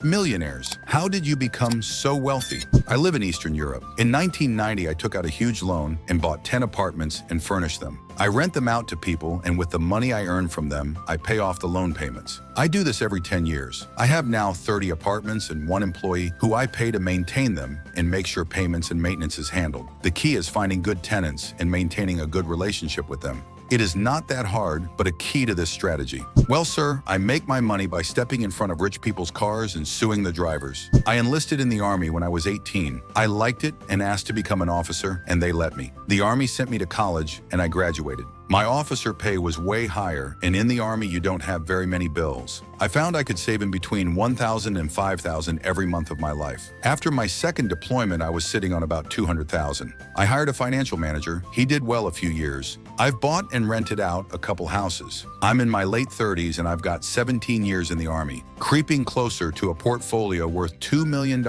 Millionaires. How did you become so wealthy? I live in Eastern Europe. In 1990, I took out a huge loan and bought 10 apartments and furnished them. I rent them out to people, and with the money I earn from them, I pay off the loan payments. I do this every 10 years. I have now 30 apartments and one employee who I pay to maintain them and make sure payments and maintenance is handled. The key is finding good tenants and maintaining a good relationship with them. It is not that hard, but a key to this strategy. Well, sir, I make my money by stepping in front of rich people's cars and suing the drivers. I enlisted in the Army when I was 18. I liked it and asked to become an officer, and they let me. The Army sent me to college, and I graduated. My officer pay was way higher, and in the Army you don't have very many bills. I found I could save in between $1,000 and $5,000 every month of my life. After my second deployment, I was sitting on about $200,000. I hired a financial manager. He did well a few years. I've bought and rented out a couple houses. I'm in my late 30s and I've got 17 years in the Army, creeping closer to a portfolio worth $2 million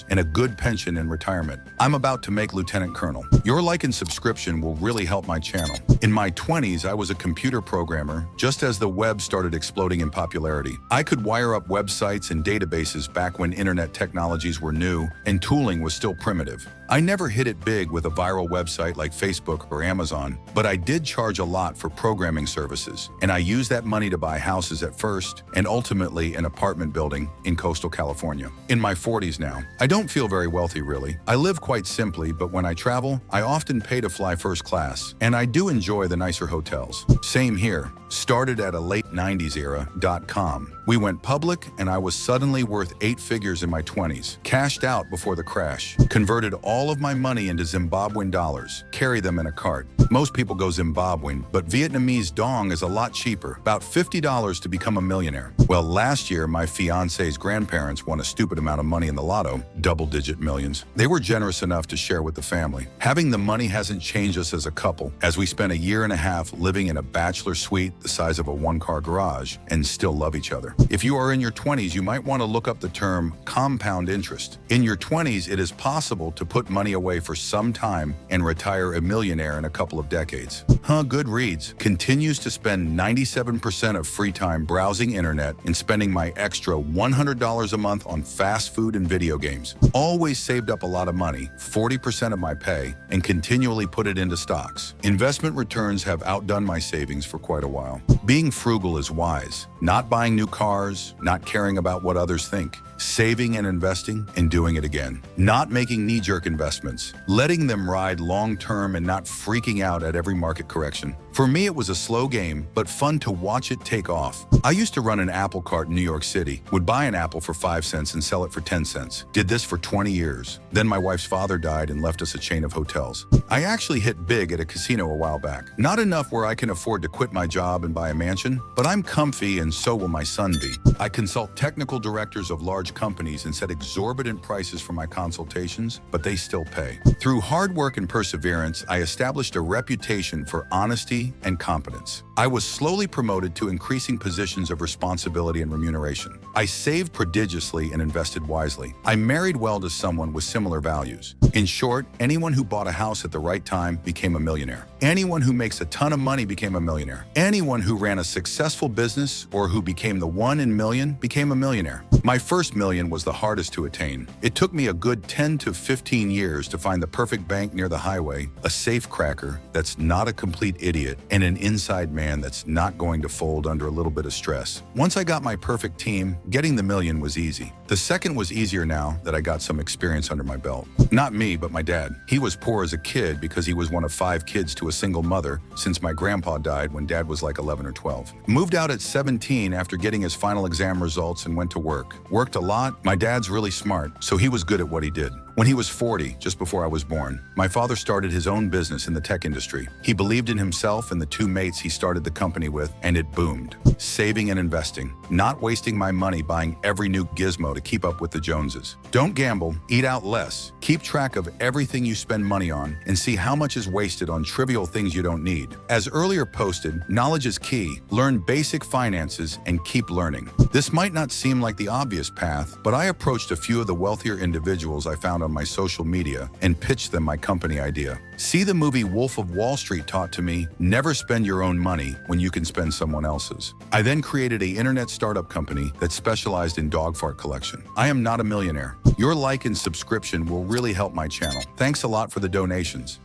and a good pension in retirement. I'm about to make Lieutenant Colonel. Your like and subscription will really help my channel. In my 20s, I was a computer programmer just as the web started exploding in popularity. I could wire up websites and databases back when internet technologies were new and tooling was still primitive. I never hit it big with a viral website like Facebook or Amazon, but I did charge a lot for programming services, and I used that money to buy houses at first and ultimately an apartment building in coastal California. In my 40s now, I don't feel very wealthy really. I live quite simply, but when I travel, I often pay to fly first class, and I do enjoy the nicer hotels. Same here. Started at a late 90s era.com. We went public and I was suddenly worth 8 figures in my 20s. Cashed out before the crash. Converted all of my money into Zimbabwean dollars. Carry them in a cart. Most people go Zimbabwean, but Vietnamese dong is a lot cheaper. About $50 to become a millionaire. Well, last year my fiance's grandparents won a stupid amount of money in the lotto. Double-digit millions. They were generous enough to share with the family. Having the money hasn't changed us as a couple, as we spent a year and a half living in a bachelor suite the size of a one-car garage and still love each other. If you are in your 20s, you might want to look up the term compound interest. In your 20s, it is possible to put money away for some time and retire a millionaire in a couple of decades. Good reads. Continues to spend 97% of free time browsing internet and spending my extra $100 a month on fast food and video games. Always saved up a lot of money, 40% of my pay, and continually put it into stocks. Investment returns have outdone my savings for quite a while. Being frugal is wise. Not buying new cars, not caring about what others think. Saving and investing and doing it again. Not making knee-jerk investments. Letting them ride long-term and not freaking out at every market correction. For me, it was a slow game, but fun to watch it take off. I used to run an apple cart in New York City. Would buy an apple for 5 cents and sell it for 10 cents. Did this for 20 years. Then my wife's father died and left us a chain of hotels. I actually hit big at a casino a while back. Not enough where I can afford to quit my job and buy a mansion, but I'm comfy and so will my son be. I consult technical directors of large companies and set exorbitant prices for my consultations, but they still pay. Through hard work and perseverance, I established a reputation for honesty and competence. I was slowly promoted to increasing positions of responsibility and remuneration. I saved prodigiously and invested wisely. I married well to someone with similar values. In short, anyone who bought a house at the right time became a millionaire. Anyone who makes a ton of money became a millionaire. Anyone who ran a successful business or who became the 1 in million became a millionaire. My first million was the hardest to attain. It took me a good 10 to 15 years to find the perfect bank near the highway, a safe cracker that's not a complete idiot, and an inside man that's not going to fold under a little bit of stress. Once I got my perfect team, getting the million was easy. The second was easier now that I got some experience under my belt. Not me, but my dad. He was poor as a kid because he was one of 5 kids to a single mother since my grandpa died when dad was like 11 or 12. Moved out at 17 after getting his final exam results and went to work. Worked a lot. My dad's really smart, so he was good at what he did. When he was 40, just before I was born, my father started his own business in the tech industry. He believed in himself and the 2 mates he started the company with, and it boomed. Saving and investing. Not wasting my money buying every new gizmo to keep up with the Joneses. Don't gamble. Eat out less. Keep track of everything you spend money on and see how much is wasted on trivial things you don't need. As earlier posted, knowledge is key. Learn basic finances and keep learning. This might not seem like the obvious path, but I approached a few of the wealthier individuals I found on my social media and pitched them my company idea. See, the movie Wolf of Wall Street taught to me Never spend your own money when you can spend someone else's. I then created an internet startup company that specialized in dog fart collection. I am not a millionaire. Your like and subscription will really help my channel. Thanks a lot for the donations.